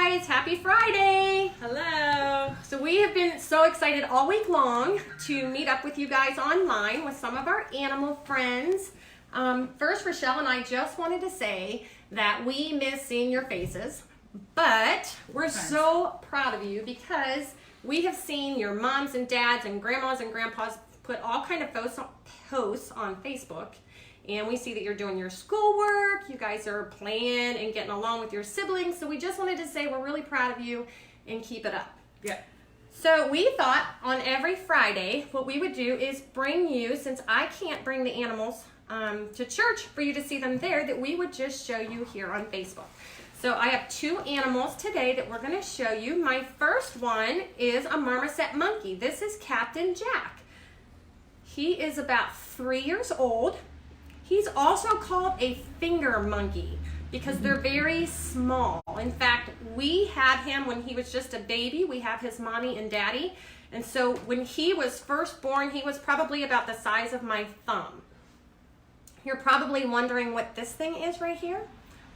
guys, happy Friday. Hello. So we have been so excited all week long to meet up with you guys online with some of our animal friends. First, Rochelle and I just wanted to say that we miss seeing your faces, but we're so proud of you because we have seen your moms and dads and grandmas and grandpas put all kind of posts on Facebook. And we see that you're doing your schoolwork, you guys are playing and getting along with your siblings. So we just wanted to say we're really proud of you and keep it up. Yeah. So we thought on every Friday, what we would do is bring you, since I can't bring the animals to church for you to see them there, that we would just show you here on Facebook. So I have two animals today that we're going to show you. My first one is a Marmoset Monkey. This is Captain Jack. He is about 3 years old. He's also called a finger monkey because they're very small. In fact, we had him when he was just a baby. We have his mommy and daddy. And so when he was first born, he was probably about the size of my thumb. You're probably wondering what this thing is right here.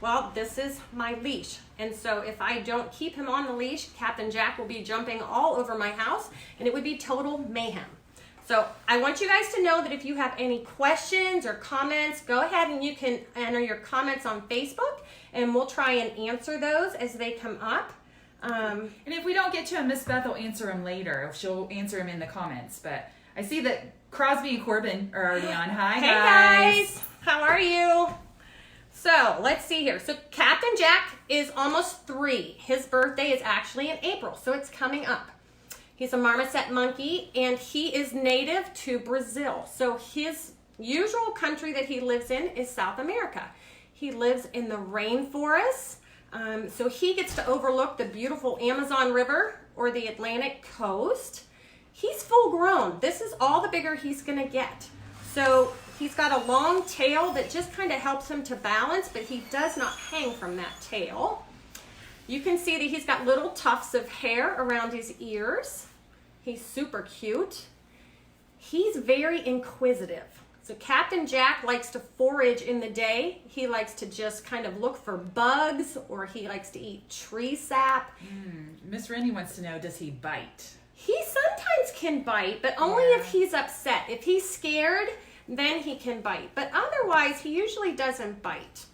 Well, this is my leash. And so if I don't keep him on the leash, Captain Jack will be jumping all over my house and it would be total mayhem. So I want you guys to know that if you have any questions or comments, go ahead and you can enter your comments on Facebook and we'll try and answer those as they come up. And if we don't get to him, Miss Beth will answer him later. She'll answer him in the comments. But I see that Crosby and Corbin are already on. Hi, hey guys. How are you? So let's see here. So Captain Jack is almost 3. His birthday is actually in April, so it's coming up. He's a Marmoset Monkey, and he is native to Brazil. So his usual country that he lives in is South America. He lives in the rainforest, so he gets to overlook the beautiful Amazon River or the Atlantic coast. He's full grown. This is all the bigger he's going to get. So he's got a long tail that just kind of helps him to balance, but he does not hang from that tail. You can see that he's got little tufts of hair around his ears. He's super cute. He's very inquisitive. So Captain Jack likes to forage in the day. He likes to just kind of look for bugs, or he likes to eat tree sap. Miss Randy wants to know, does he bite? He sometimes can bite, but only if he's upset. If he's scared, then he can bite. But otherwise, he usually doesn't bite.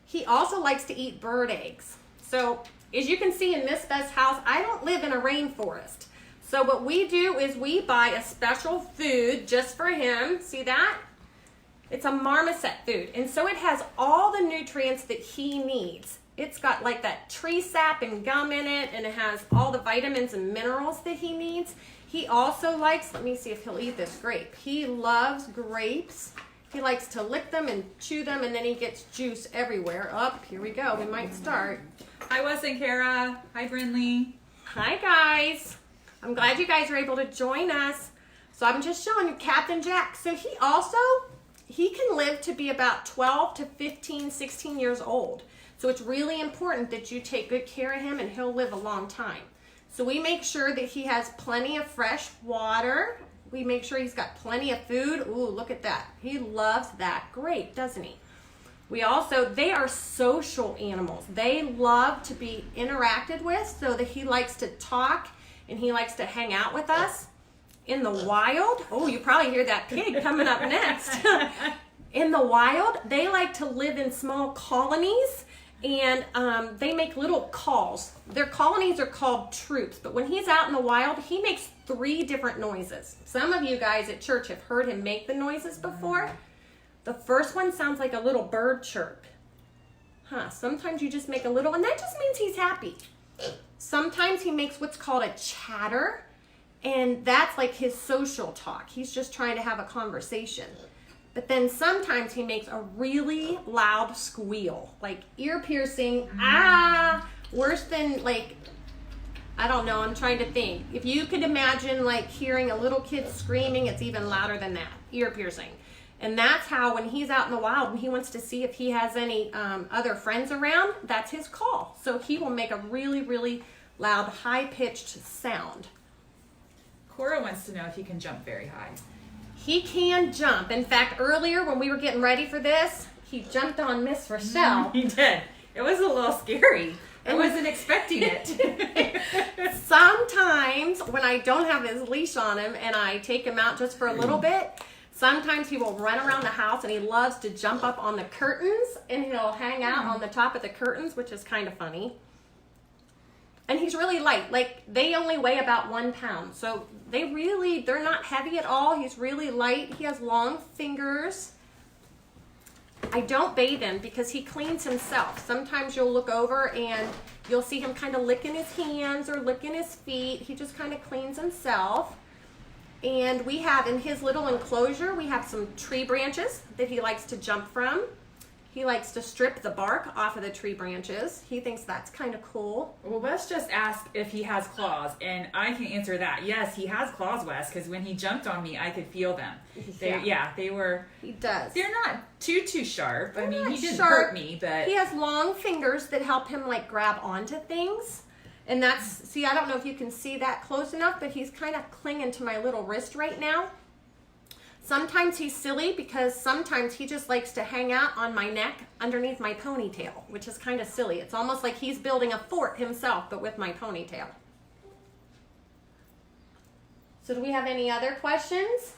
He also likes to eat bird eggs. So as you can see in Miss Beth's house, I don't live in a rainforest. So what we do is we buy a special food just for him. See that? It's a marmoset food. And so it has all the nutrients that he needs. It's got like that tree sap and gum in it, and it has all the vitamins and minerals that he needs. He also likes, let me see if he'll eat this grape. He loves grapes. He likes to lick them and chew them, and then he gets juice everywhere. Here we go. We might start. Hi, Wes and Kara. Hi, Brinley. Hi, guys. I'm glad you guys are able to join us. So I'm just showing you Captain Jack. So he can live to be about 12 to 15, 16 years old. So it's really important that you take good care of him, and he'll live a long time. So we make sure that he has plenty of fresh water. We make sure he's got plenty of food. Ooh, look at that. He loves that grape, doesn't he? They are social animals. They love to be interacted with, so that he likes to talk and he likes to hang out with us. In the wild, you probably hear that pig coming up next. In the wild, they like to live in small colonies, and they make little calls. Their colonies are called troops, but when he's out in the wild, he makes 3 different noises. Some of you guys at church have heard him make the noises before. The first one sounds like a little bird chirp. Sometimes you just make a little, and that just means he's happy. Sometimes he makes what's called a chatter, and that's like his social talk. He's just trying to have a conversation. But then sometimes he makes a really loud squeal, like ear-piercing, worse than like, I don't know, I'm trying to think. If you could imagine like hearing a little kid screaming, it's even louder than that, ear-piercing. And that's how when he's out in the wild, when he wants to see if he has any other friends around, that's his call. So he will make a really, really loud, high-pitched sound. Cora wants to know if he can jump very high. He can jump. In fact, earlier when we were getting ready for this, he jumped on Miss Rochelle. He did. It was a little scary. I wasn't expecting it. Sometimes when I don't have his leash on him and I take him out just for a little bit, sometimes he will run around the house and he loves to jump up on the curtains and he'll hang out on the top of the curtains, which is kind of funny. And he's really light. Like, they only weigh about 1 pound. So they're not heavy at all. He's really light. He has long fingers. I don't bathe him because he cleans himself. Sometimes you'll look over and you'll see him kind of licking his hands or licking his feet. He just kind of cleans himself. And we have in his little enclosure, we have some tree branches that he likes to jump from. He likes to strip the bark off of the tree branches. He thinks that's kind of cool. Well, Wes just asked if he has claws, and I can answer that. Yes, he has claws, Wes, because when he jumped on me, I could feel them. They were... He does. They're not too sharp. They're I mean, not he didn't sharp. hurt me, but... He has long fingers that help him, like, grab onto things. And that's... See, I don't know if you can see that close enough, but he's kind of clinging to my little wrist right now. Sometimes he's silly because sometimes he just likes to hang out on my neck underneath my ponytail, which is kind of silly. It's almost like he's building a fort himself, but with my ponytail. So do we have any other questions?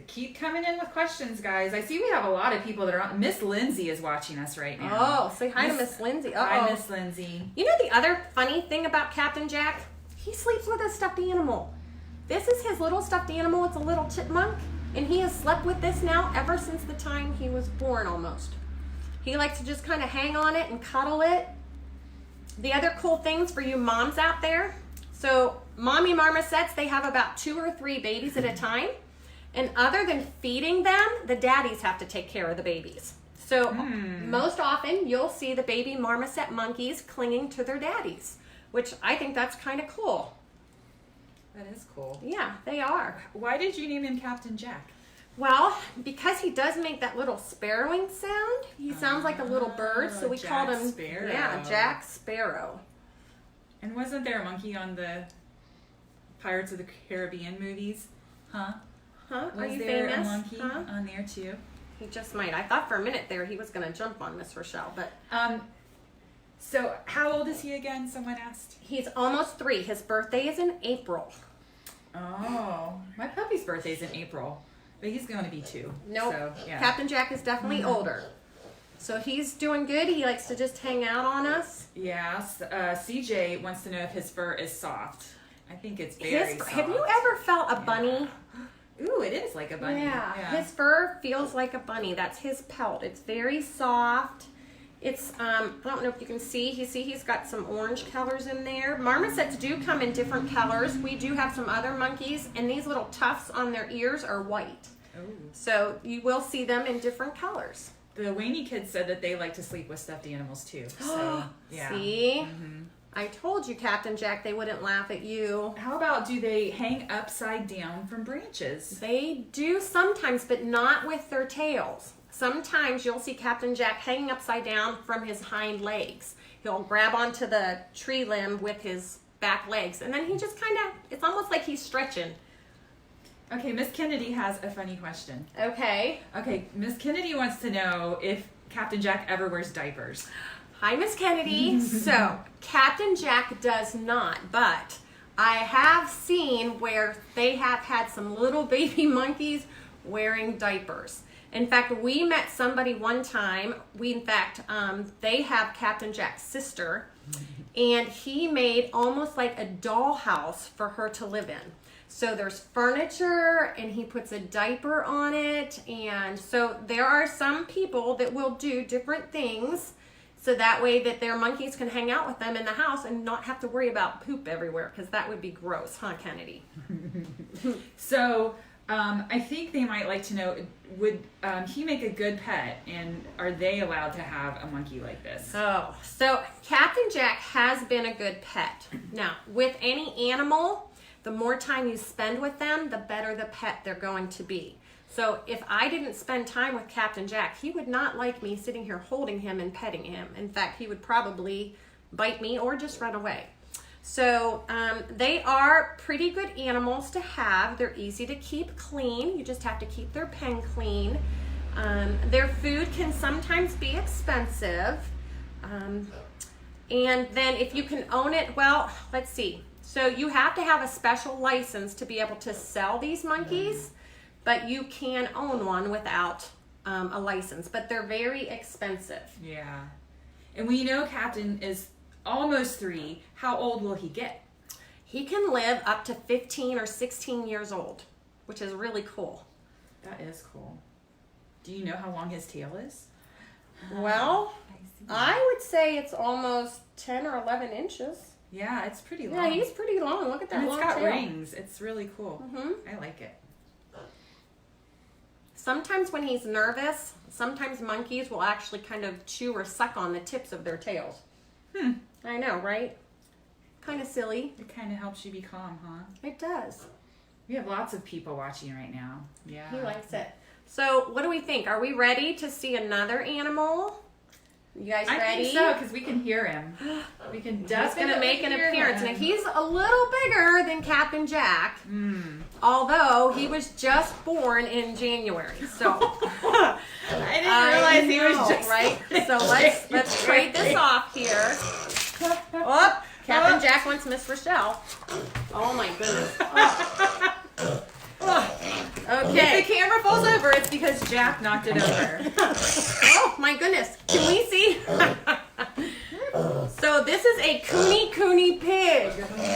Keep coming in with questions, guys. I see we have a lot of people that are on. Miss Lindsay is watching us right now. Oh, say hi to Miss Lindsay. Hi, Miss Lindsay. You know the other funny thing about Captain Jack? He sleeps with a stuffed animal. This is his little stuffed animal. It's a little chipmunk, and he has slept with this now ever since the time he was born almost. He likes to just kind of hang on it and cuddle it. The other cool things for you moms out there, so mommy marmosets, they have about 2 or 3 babies at a time, and other than feeding them, the daddies have to take care of the babies. So most often you'll see the baby marmoset monkeys clinging to their daddies, which I think that's kind of cool. That is cool. Yeah, they are. Why did you name him Captain Jack? Well, because he does make that little sparrowing sound. He sounds like a little bird, so we called him Sparrow. Yeah, Jack Sparrow. And wasn't there a monkey on the Pirates of the Caribbean movies? Huh? Huh? Are Was you there famous? a monkey Huh? on there too? He just might. I thought for a minute there he was going to jump on Miss Rochelle, but So how old is he again? Someone asked. he's almost 3. His birthday is in April. Oh, my puppy's birthday's in April, but he's going to be 2. Nope. So, yeah. Captain Jack is definitely older. So he's doing good. He likes to just hang out on us. Yes. CJ wants to know if his fur is soft. I think it's very soft. Have you ever felt a bunny? Ooh, it is like a bunny. Yeah, his fur feels like a bunny. That's his pelt. It's very soft. It's, I don't know if you can see. He's got some orange colors in there. Marmosets do come in different colors. We do have some other monkeys, and these little tufts on their ears are white. Oh. So you will see them in different colors. The Waney kids said that they like to sleep with stuffed animals too. So, yeah. See? Mm-hmm. I told you, Captain Jack, they wouldn't laugh at you. How about, do they hang upside down from branches? They do sometimes, but not with their tails. Sometimes you'll see Captain Jack hanging upside down from his hind legs. He'll grab onto the tree limb with his back legs, and then he just kind of, it's almost like he's stretching. Okay, Miss Kennedy has a funny question. Okay. Okay, Miss Kennedy wants to know if Captain Jack ever wears diapers. Hi, Miss Kennedy. So, Captain Jack does not, but I have seen where they have had some little baby monkeys wearing diapers. In fact, we met somebody one time. They have Captain Jack's sister, and he made almost like a dollhouse for her to live in. So there's furniture, and he puts a diaper on it, and so there are some people that will do different things so that way that their monkeys can hang out with them in the house and not have to worry about poop everywhere, because that would be gross, huh, Kennedy? So, I think they might like to know, would he make a good pet, and are they allowed to have a monkey like this? Oh, so Captain Jack has been a good pet. Now, with any animal, the more time you spend with them, the better the pet they're going to be. So if I didn't spend time with Captain Jack, he would not like me sitting here holding him and petting him. In fact, he would probably bite me or just run away. So they are pretty good animals to have. They're easy to keep clean. You just have to keep their pen clean. Their food can sometimes be expensive. And then if you can own it, well, let's see. So you have to have a special license to be able to sell these monkeys, but you can own one without a license. But they're very expensive. Yeah. And we know Captain is almost 3. How old will he get? He can live up to 15 or 16 years old, which is really cool. That is cool. Do you know how long his tail is? Well, I would say it's almost 10 or 11 inches. Yeah, it's pretty long. Yeah, he's pretty long. Look at that and long it's got tail. rings. It's really cool. Mm-hmm. I like it. Sometimes when he's nervous, sometimes monkeys will actually kind of chew or suck on the tips of their tails. I know, right? Kind of silly. It kind of helps you be calm, huh? It does. We have lots of people watching right now. Yeah. He likes it. So what do we think? Are we ready to see another animal? You guys ready? I think so, because we can hear him. We can He's definitely going to make an hear appearance. him. Now, he's a little bigger than Captain Jack, although he was just born in January. So I didn't realize he was just right. So let's trade this off here. Oh, Captain Jack wants Miss Rochelle. Oh my goodness. Okay. If the camera falls over, it's because Jack knocked it over. Oh my goodness. Can we see? So this is a Kune Kune Pig.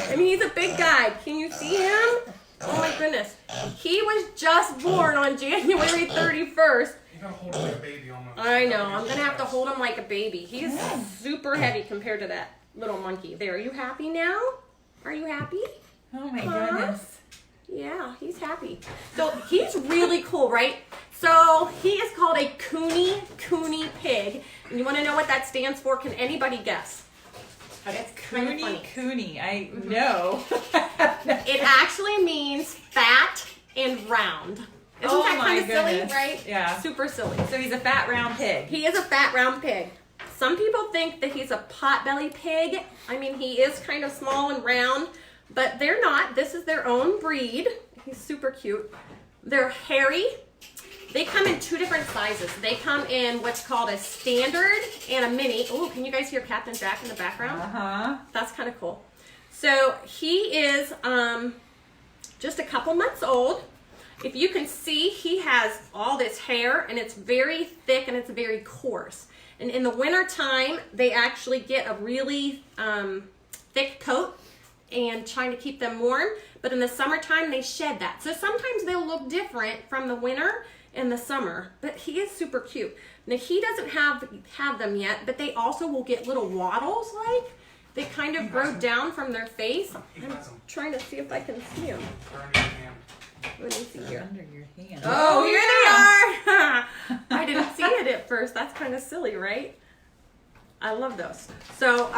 And he's a big guy. Can you see him? Oh my goodness. He was just born on January 31st. You gotta hold him like a baby almost. I know. I'm going to have to hold him like a baby. He's super heavy compared to that little monkey. There. Are you happy now? Are you happy? Oh my goodness. Yeah, he's happy. So he's really cool, right? So he is called a Kune Kune Pig. And you want to know what that stands for? Can anybody guess? It's kind of funny. Kune. I know. It actually means fat and round. Isn't that kind of silly, right? Yeah. Super silly. So he's a fat round pig. He is a fat round pig. Some people think that he's a potbelly pig. I mean, he is kind of small and round. But they're not. This is their own breed. He's super cute. They're hairy. They come in 2 different sizes. They come in what's called a standard and a mini. Oh, can you guys hear Captain Jack in the background? Uh-huh. That's kind of cool. So he is just a couple months old. If you can see, he has all this hair, and it's very thick and it's very coarse. And in the wintertime, they actually get a really thick coat and trying to keep them warm, but in the summertime they shed that. So sometimes they'll look different from the winter and the summer, but he is super cute. Now he doesn't have them yet, but they also will get little waddles, like they kind of grow down from their face. I'm trying to see if I can see them. Let me see here. Under your hand. Oh, here they are. I didn't see it at first. That's kind of silly, right? I love those. So,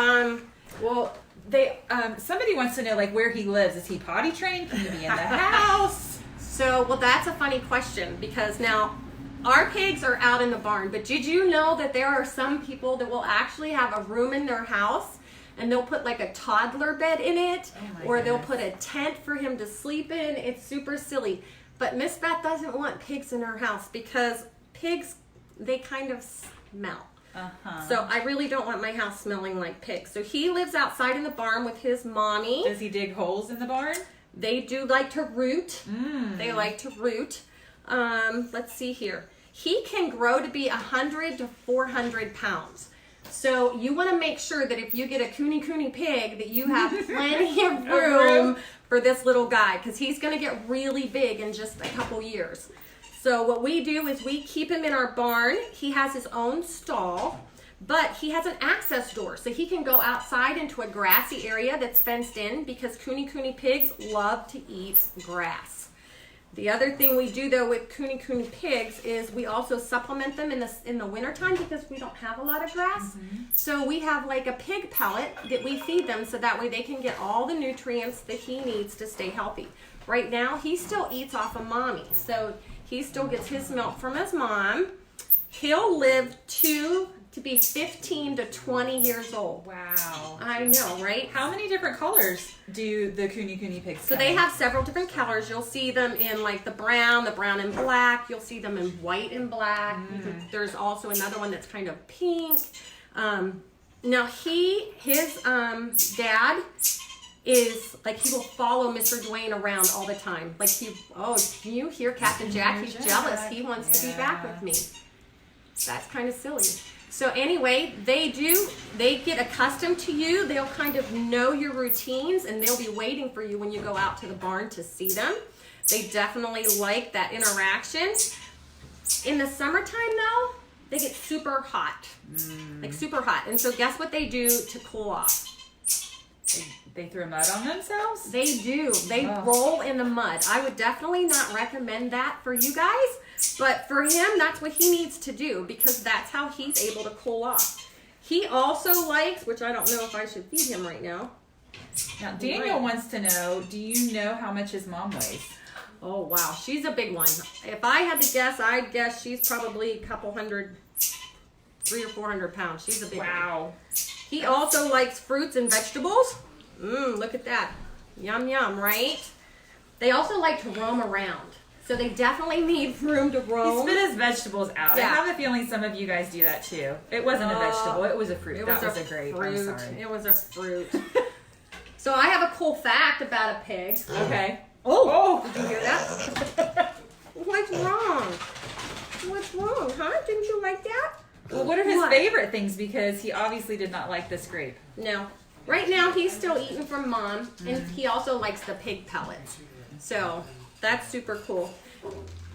well, they somebody wants to know like where he lives. Is he potty trained? Can he be in the house? So, well, that's a funny question because now our pigs are out in the barn, but did you know that there are some people that will actually have a room in their house and they'll put like a toddler bed in it, or they'll put a tent for him to sleep in? It's super silly. But Miss Beth doesn't want pigs in her house because pigs, they kind of smell. So I really don't want my house smelling like pigs. So he lives outside in the barn with his mommy. Does he dig holes in the barn? They do like to root. They like to root. Let's see here. He can grow to be 100 to 400 pounds. So you want to make sure that if you get a Kune Kune Pig that you have plenty of room for this little guy, because he's going to get really big in just a couple years. So what we do is we keep him in our barn. He has his own stall, but he has an access door, so he can go outside into a grassy area that's fenced in because Kune Kune Pigs love to eat grass. The other thing we do though with Kune Kune Pigs is we also supplement them in the wintertime because we don't have a lot of grass. So we have like a pig pellet that we feed them so that way they can get all the nutrients that he needs to stay healthy. Right now he still eats off of mommy, so he still gets his milk from his mom. He'll live to be 15 to 20 years old. Wow. I know, right? How many different colors do the Kune Kune Pigs So they have several different colors. You'll see them in like the brown and black. You'll see them in white and black. There's also another one that's kind of pink. Now his dad is like, he will follow Mr. Dwayne around all the time. Like can you hear Captain Jack? He's jealous. He wants to be back with me. That's kind of silly. So anyway, they get accustomed to you. They'll kind of know your routines, and they'll be waiting for you when you go out to the barn to see them. They definitely like that interaction. In the summertime though, they get super hot. Like super hot. And so guess what they do to cool off? They throw mud on themselves? They do. They roll in the mud. I would definitely not recommend that for you guys. But for him, that's what he needs to do, because that's how he's able to cool off. He also likes, which I don't know if I should feed him right now. Now, Daniel wants to know, do you know how much his mom weighs? Oh, wow. She's a big one. If I had to guess, I'd guess she's probably a couple hundred, 300 or 400 pounds. She's a big one. Wow. He also likes fruits and vegetables. Look at that. Yum, yum, right? They also like to roam around. So they definitely need room to roam. He spit his vegetables out. Yeah. I have a feeling some of you guys do that too. It wasn't a vegetable. It was a fruit. That was a grape. Fruit. I'm sorry. It was a fruit. So I have a cool fact about a pig. Okay. Oh! Did you hear that? What's wrong? What's wrong, huh? Didn't you like that? Well, what are his favorite things? Because he obviously did not like this grape. No. Right now he's still eating from Mom, and he also likes the pig pellets. So that's super cool.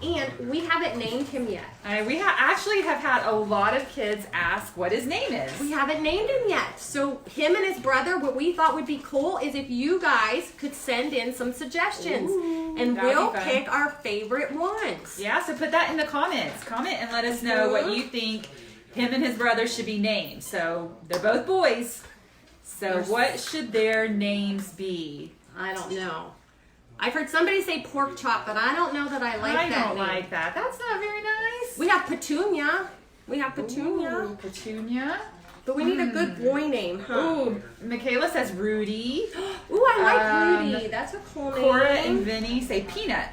And we haven't named him yet. We actually have had a lot of kids ask what his name is. We haven't named him yet. So him and his brother, what we thought would be cool is if you guys could send in some suggestions. And we'll pick our favorite ones. Yeah, so put that in the comments. Comment and let us know what you think him and his brother should be named. So they're both boys. So what should their names be? I don't know. I've heard somebody say pork chop, but I don't know that I like that. I don't name. like that. That's not very nice. We have Petunia. Ooh, Petunia. But we need a good boy name, huh? Ooh, Michaela says Rudy. Ooh, I like Rudy. That's a cool name. Cora and Vinny say Peanut.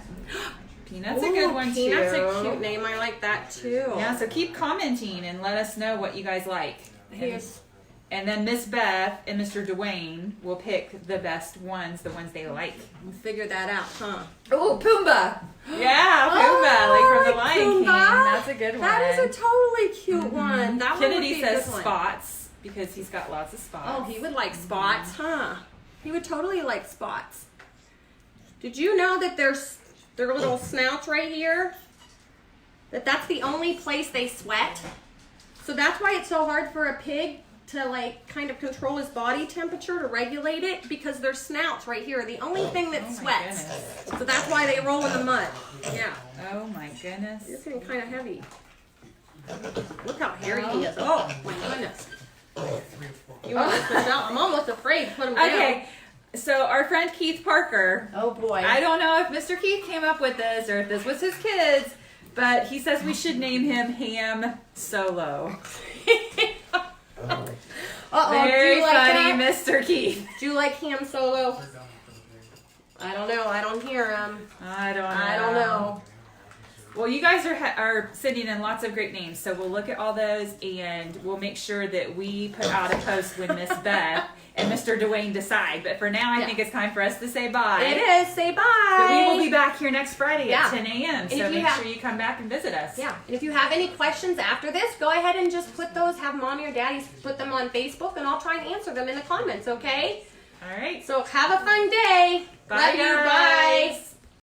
Peanut's a good one too. Peanut's a cute name. I like that too. Yeah, so keep commenting and let us know what you guys like. And then Miss Beth and Mr. Dwayne will pick the best ones, the ones they like. We'll figure that out, huh? Oh, Pumbaa. Yeah, Pumbaa, like from the Lion King. That's a good one. That is a totally cute one. That Kennedy one would be says a good one. Spots because he's got lots of spots. Oh, he would like Spots, huh? He would totally like Spots. Did you know that their little snouts right here, that's the only place they sweat? So that's why it's so hard for a pig to like kind of control his body temperature to regulate it, because their snouts right here are the only thing that sweats. Goodness. So that's why they roll in the mud. Yeah. Oh my goodness. It's getting kind of heavy. Look how hairy he is. Oh my goodness. You want to push out? I'm almost afraid to put him down. Okay, so our friend Keith Parker. Oh boy. I don't know if Mr. Keith came up with this or if this was his kids, but he says we should name him Ham Solo. Very funny, Mr. Keith. Do you like Ham Solo? I don't know. I don't hear him. I don't know. I don't know. Well, you guys are sending in lots of great names, so we'll look at all those and we'll make sure that we put out a post when Miss Beth and Mr. Dwayne decide. But for now, I think it's time for us to say bye. It is. Say bye. But we will be back here next Friday at 10 a.m. So make sure you come back and visit us. Yeah. And if you have any questions after this, go ahead and just put those, have Mommy or Daddy put them on Facebook, and I'll try and answer them in the comments, okay? All right. So have a fun day. Bye, Love you.